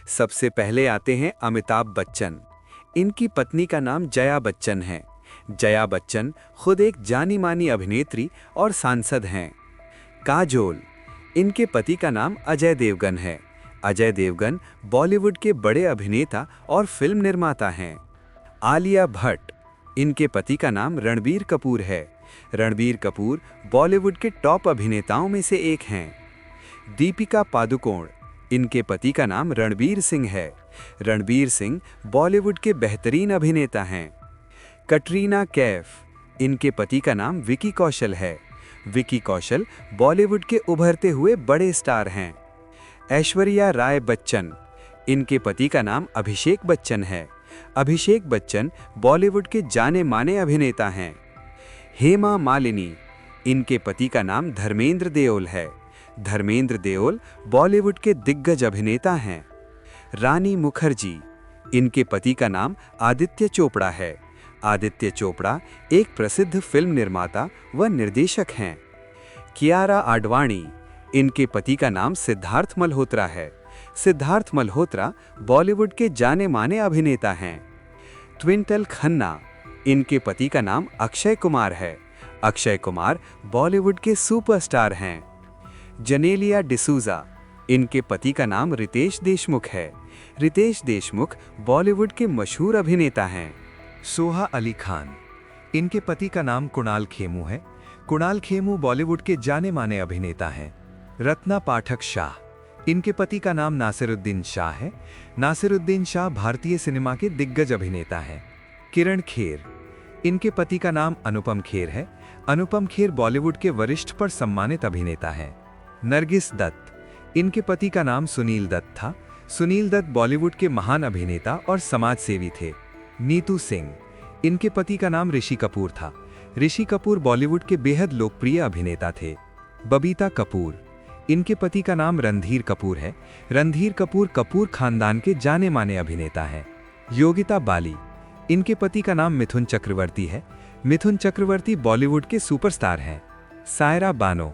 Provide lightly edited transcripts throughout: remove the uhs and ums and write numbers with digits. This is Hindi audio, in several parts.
सबसे पहले आते हैं अमिताभ बच्चन। इनकी पत्नी का नाम जया बच्चन है। जया बच्चन खुद एक जानी मानी अभिनेत्री और सांसद हैं। काजोल, इनके पति का नाम अजय देवगन है। अजय देवगन बॉलीवुड के बड़े अभिनेता और फिल्म निर्माता हैं। आलिया भट्ट, इनके पति का नाम रणबीर कपूर है। रणबीर कपूर बॉलीवुड के टॉप अभिनेताओं में से एक हैं। दीपिका पादुकोण, इनके पति का नाम रणबीर सिंह है। रणबीर सिंह बॉलीवुड के बेहतरीन अभिनेता हैं। कटरीना कैफ, इनके पति का नाम विकी कौशल है। विकी कौशल बॉलीवुड के उभरते हुए बड़े स्टार हैं। ऐश्वर्या राय बच्चन, इनके पति का नाम अभिषेक बच्चन है। अभिषेक बच्चन बॉलीवुड के जाने माने अभिनेता हैं। हेमा मालिनी, इनके पति का नाम धर्मेंद्र देओल है। धर्मेंद्र देओल बॉलीवुड के दिग्गज अभिनेता हैं। रानी मुखर्जी, इनके पति का नाम आदित्य चोपड़ा है। आदित्य चोपड़ा एक प्रसिद्ध फिल्म निर्माता व निर्देशक हैं। कियारा आडवाणी, इनके पति का नाम सिद्धार्थ मल्होत्रा है। सिद्धार्थ मल्होत्रा बॉलीवुड के जाने माने अभिनेता हैं। ट्विंकल खन्ना, इनके पति का नाम अक्षय कुमार है। अक्षय कुमार बॉलीवुड के सुपरस्टार हैं। जनेलिया डिसूजा, इनके पति का नाम रितेश देशमुख है। रितेश देशमुख बॉलीवुड के मशहूर अभिनेता हैं। सोहा अली खान, इनके पति का नाम कुणाल खेमू है। कुणाल खेमू बॉलीवुड के जाने माने अभिनेता हैं। रत्ना पाठक शाह, इनके पति का नाम नासिरुद्दीन शाह है। नासिरुद्दीन शाह भारतीय सिनेमा के दिग्गज अभिनेता हैं। किरण खेर, इनके पति का नाम अनुपम खेर है। अनुपम खेर बॉलीवुड के वरिष्ठ पर सम्मानित अभिनेता हैं। नरगिस दत्त, इनके पति का नाम सुनील दत्त था। सुनील दत्त बॉलीवुड के महान अभिनेता और समाजसेवी थे। नीतू सिंह, इनके पति का नाम ऋषि कपूर था। ऋषि कपूर बॉलीवुड के बेहद लोकप्रिय अभिनेता थे। बबीता कपूर, इनके पति का नाम रणधीर कपूर है। रणधीर कपूर कपूर खानदान के जाने माने अभिनेता हैं। योगिता बाली, इनके पति का नाम मिथुन चक्रवर्ती है। मिथुन चक्रवर्ती बॉलीवुड के सुपरस्टार हैं। सायरा बानो,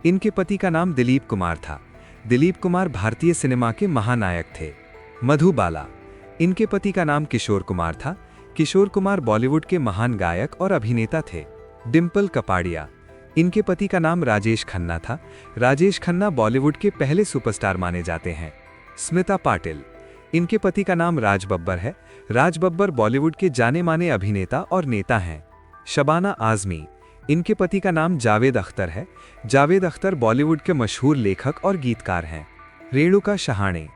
इनके पति का नाम दिलीप कुमार था। दिलीप कुमार भारतीय सिनेमा के महानायक थे। मधुबाला, इनके पति का नाम किशोर कुमार था। किशोर कुमार बॉलीवुड के महान गायक और अभिनेता थे। डिम्पल कपाड़िया, इनके पति का नाम राजेश खन्ना था। राजेश खन्ना बॉलीवुड के पहले सुपरस्टार माने जाते हैं। स्मिता पाटिल, इनके पति का नाम राज बब्बर है। राज बब्बर बॉलीवुड के जाने माने अभिनेता और नेता हैं। शबाना आजमी, इनके पति का नाम जावेद अख्तर है। जावेद अख्तर बॉलीवुड के मशहूर लेखक और गीतकार हैं। रेणुका शहाणे,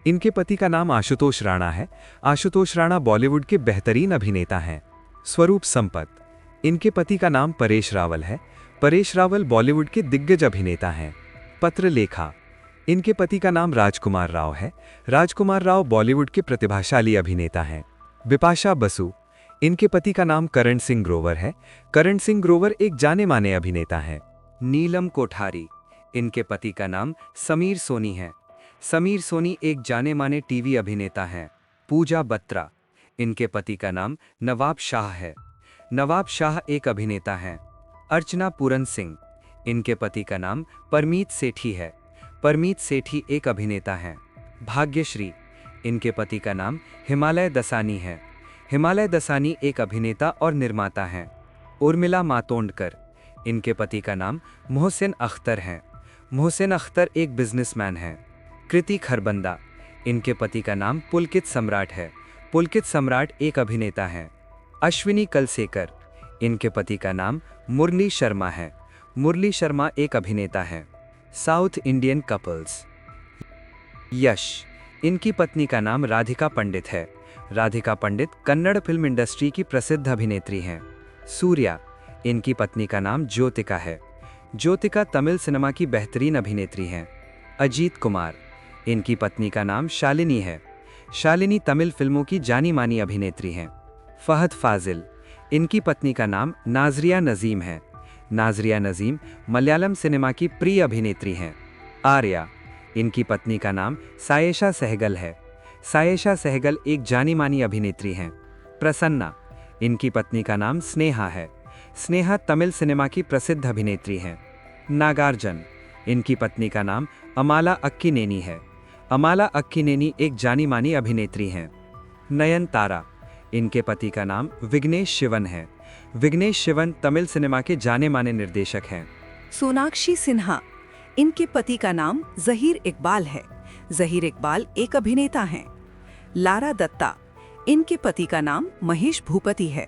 इनके पति का नाम आशुतोष राणा है। आशुतोष राणा बॉलीवुड के बेहतरीन अभिनेता हैं। स्वरूप संपत, इनके पति का नाम परेश रावल है। परेश रावल बॉलीवुड के दिग्गज अभिनेता हैं। पत्रलेखा, इनके पति का नाम राजकुमार राव है। राजकुमार राव बॉलीवुड के प्रतिभाशाली अभिनेता हैं। बिपाशा बसु, इनके पति का नाम करण सिंह ग्रोवर है। करण सिंह ग्रोवर एक जाने माने अभिनेता हैं। नीलम कोठारी, इनके पति का नाम समीर सोनी है। समीर सोनी एक जाने माने टीवी अभिनेता हैं। पूजा बत्रा, इनके पति का नाम नवाब शाह है। नवाब शाह एक अभिनेता हैं। अर्चना पूरन सिंह, इनके पति का नाम परमीत सेठी है। परमीत सेठी एक अभिनेता हैं। भाग्यश्री, इनके पति का नाम हिमालय दसानी है। हिमालय दसानी एक अभिनेता और निर्माता हैं। उर्मिला मातोंडकर, इनके पति का नाम मोहसिन अख्तर है। मोहसिन अख्तर एक बिजनेसमैन हैं। कृति खरबंदा, इनके पति का नाम पुलकित सम्राट है। पुलकित सम्राट एक अभिनेता हैं। अश्विनी कलसेकर, इनके पति का नाम मुरली शर्मा है। मुरली शर्मा एक अभिनेता हैं। South Indian couples. यश, इनकी पत्नी का नाम राधिका पंडित है। राधिका पंडित कन्नड़ फिल्म इंडस्ट्री की प्रसिद्ध अभिनेत्री हैं। सूर्या, इनकी पत्नी का नाम ज्योतिका है। ज्योतिका तमिल सिनेमा की बेहतरीन अभिनेत्री हैं। अजीत कुमार, इनकी पत्नी का नाम शालिनी है। शालिनी तमिल फिल्मों की जानी मानी अभिनेत्री हैं। फहद फाजिल, इनकी पत्नी का नाम नाजरिया नजीम है। नाजरिया नजीम मलयालम सिनेमा की प्रिय अभिनेत्री हैं। आर्या, इनकी पत्नी का नाम सायेशा सहगल है। सायेशा सहगल एक जानी मानी अभिनेत्री हैं। प्रसन्ना, इनकी पत्नी का नाम स्नेहा है। स्नेहा तमिल सिनेमा की प्रसिद्ध अभिनेत्री हैं। नागार्जुन, इनकी पत्नी का नाम अमाला अक्किनेनी है। अमाला अक्किनेनी एक जानी मानी अभिनेत्री हैं। नयनतारा, इनके पति का नाम विघ्नेश शिवन है। विघ्नेश शिवन तमिल सिनेमा के जाने माने निर्देशक हैं। सोनाक्षी सिन्हा, इनके पति का नाम ज़हीर इकबाल है। ज़हीर इकबाल एक अभिनेता हैं। लारा दत्ता, इनके पति का नाम महेश भूपति है।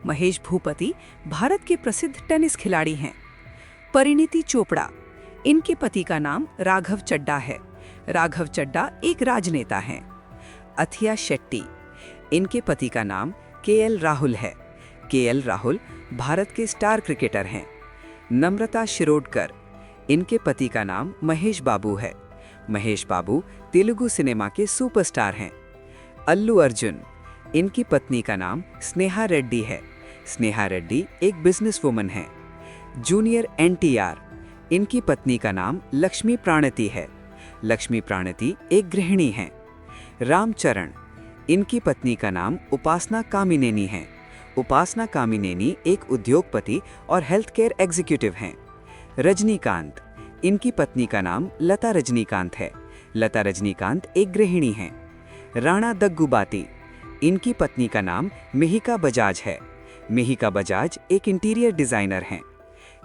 महेश भूपति भारत के प्रसिद्ध टेनिस खिलाड़ी हैं। परिणीति चोपड़ा, इनके पति का नाम राघव चड्डा है। राघव चड्डा एक राजनेता हैं। अथिया शेट्टी, इनके पति का नाम केएल राहुल है। केएल राहुल भारत के स्टार क्रिकेटर हैं। नम्रता शिरोडकर, इनके पति का नाम महेश बाबू है। महेश बाबू तेलुगु सिनेमा के सुपरस्टार हैं। अल्लू अर्जुन, इनकी पत्नी का नाम स्नेहा रेड्डी है। स्नेहा रेड्डी एक बिजनेसवुमन है। जूनियर एनटीआर, इनकी पत्नी का नाम लक्ष्मी प्राणति है। लक्ष्मी प्राणति एक गृहिणी हैं। रामचरण, इनकी पत्नी का नाम उपासना कामिनेनी है। उपासना कामिनेनी एक उद्योगपति और हेल्थ केयर एग्जीक्यूटिव हैं। रजनीकांत, इनकी पत्नी का नाम लता रजनीकांत है। लता रजनीकांत एक गृहिणी हैं। राणा दग्गुबाती, इनकी पत्नी का नाम मिहिका बजाज है। मिहिका बजाज एक इंटीरियर डिजाइनर हैं।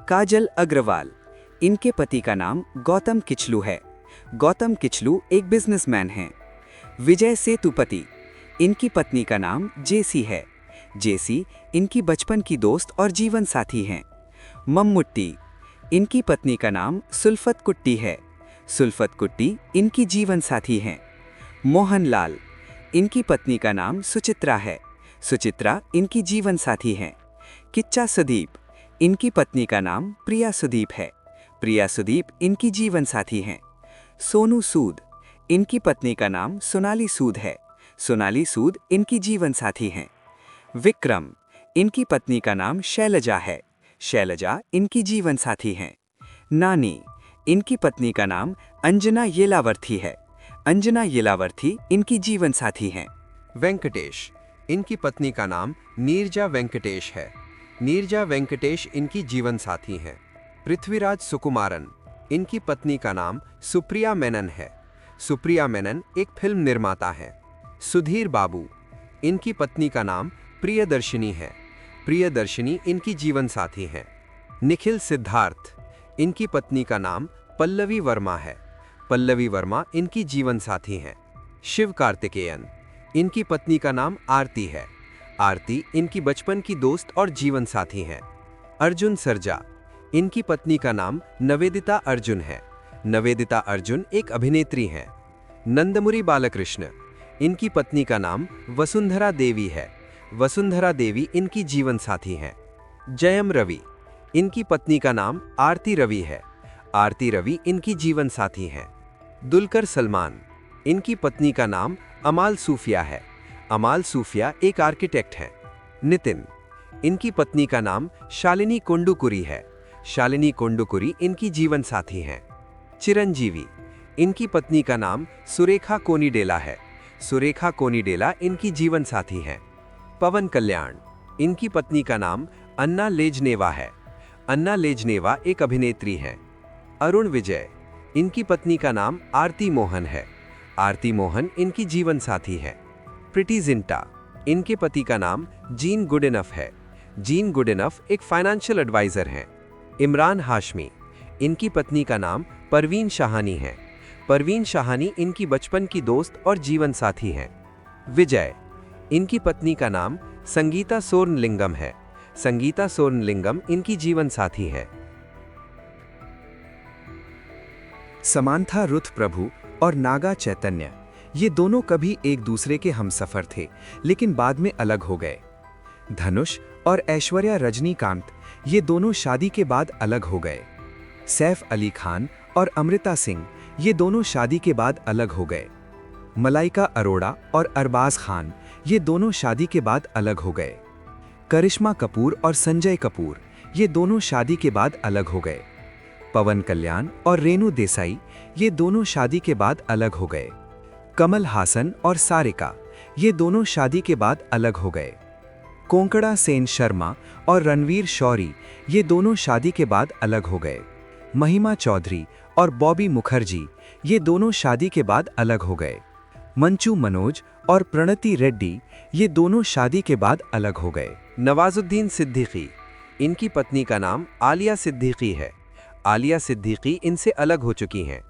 काजल अग्रवाल, इनके पति का नाम गौतम किचलू है। गौतम किचलू एक बिजनेसमैन हैं। विजय सेतुपति, इनकी पत्नी का नाम जेसी है। जेसी इनकी बचपन की दोस्त और जीवन साथी हैं। मम्मुट्टी, इनकी पत्नी का नाम सुल्फत कुट्टी है। सुल्फत कुट्टी इनकी जीवन साथी हैं। मोहनलाल, इनकी पत्नी का नाम सुचित्रा है। सुचित्रा इनकी जीवन साथी हैं। किच्चा सुदीप, इनकी पत्नी का नाम प्रिया सुदीप है। प्रिया सुदीप इनकी जीवन साथी हैं। सोनू सूद, इनकी पत्नी का नाम सोनाली सूद है। सोनाली सूद इनकी जीवन साथी हैं। विक्रम, इनकी पत्नी का नाम शैलजा है। शैलजा इनकी जीवन साथी हैं। नानी, इनकी पत्नी का नाम अंजना येलावर्थी है। अंजना येलावर्थी इनकी जीवन साथी हैं। वेंकटेश, इनकी पत्नी का नाम नीरजा वेंकटेश है। नीरजा वेंकटेश इनकी जीवन साथी हैं। पृथ्वीराज सुकुमारन, इनकी पत्नी का नाम सुप्रिया मेनन है। सुप्रिया मेनन एक फिल्म निर्माता हैं। सुधीर बाबू, इनकी पत्नी का नाम प्रियदर्शिनी है। प्रियदर्शिनी इनकी जीवन साथी हैं। निखिल सिद्धार्थ, इनकी पत्नी का नाम पल्लवी वर्मा है। पल्लवी वर्मा इनकी जीवन साथी हैं। शिव कार्तिकेयन, इनकी पत्नी का नाम आरती है। आरती इनकी बचपन की दोस्त और जीवन साथी हैं। अर्जुन सरजा, इनकी पत्नी का नाम नवेदिता अर्जुन है। नवेदिता अर्जुन एक अभिनेत्री हैं। नंदमुरी बालकृष्ण, इनकी पत्नी का नाम वसुंधरा देवी है। वसुंधरा देवी इनकी जीवन साथी हैं। जयम रवि, इनकी पत्नी का नाम आरती रवि है। आरती रवि इनकी जीवन साथी हैं। दुलकर सलमान, इनकी पत्नी का नाम अमाल सूफिया है। अमाल सूफिया एक आर्किटेक्ट हैं। नितिन, इनकी पत्नी का नाम शालिनी कोंडुकुरी है। शालिनी कोंडुकुरी इनकी जीवन साथी हैं। चिरंजीवी, इनकी पत्नी का नाम सुरेखा कोनिडेला है। सुरेखा कोनिडेला इनकी जीवन साथी हैं। पवन कल्याण, इनकी पत्नी का नाम अन्ना लेजनेवा है। अन्ना लेजनेवा एक अभिनेत्री हैं। अरुण विजय, इनकी पत्नी का नाम आरती मोहन है। आरती मोहन इनकी जीवन साथी है। प्रीति जिंटा, इनके पति का नाम जीन गुडइनफ है। जीन गुडइनफ एक फाइनेंशियल एडवाइजर हैं। इमरान हाशमी, इनकी पत्नी का नाम परवीन शाहानी है। परवीन शाहानी इनकी बचपन की दोस्त और जीवन साथी हैं। विजय, इनकी पत्नी का नाम संगीता सोर्नलिंगम है। संगीता सोर्नलिंगम इनकी जीवन साथी है। समांथा रुथ प्रभु और नागा चैतन्य, ये दोनों कभी एक दूसरे के हमसफर थे, लेकिन बाद में अलग हो गए। धनुष और ऐश्वर्या रजनीकांत, ये दोनों शादी के बाद अलग हो गए। सैफ अली खान और अमृता सिंह, ये दोनों शादी के बाद अलग हो गए। मलाइका अरोड़ा और अरबाज खान, ये दोनों शादी के बाद अलग हो गए। करिश्मा कपूर और संजय कपूर, ये दोनों शादी के बाद अलग हो गए। पवन कल्याण और रेणु देसाई, ये दोनों शादी के बाद अलग हो गए। कमल हासन और सारिका, ये दोनों शादी के बाद अलग हो गए। कोंकड़ा सेन शर्मा और रणवीर शौरी, ये दोनों शादी के बाद अलग हो गए। महिमा चौधरी और बॉबी मुखर्जी, ये दोनों शादी के बाद अलग हो गए। मंचू मनोज और प्रणति रेड्डी, ये दोनों शादी के बाद अलग हो गए। नवाजुद्दीन सिद्दीकी, इनकी पत्नी का नाम आलिया सिद्दीकी है। आलिया सिद्दीकी इनसे अलग हो चुकी हैं।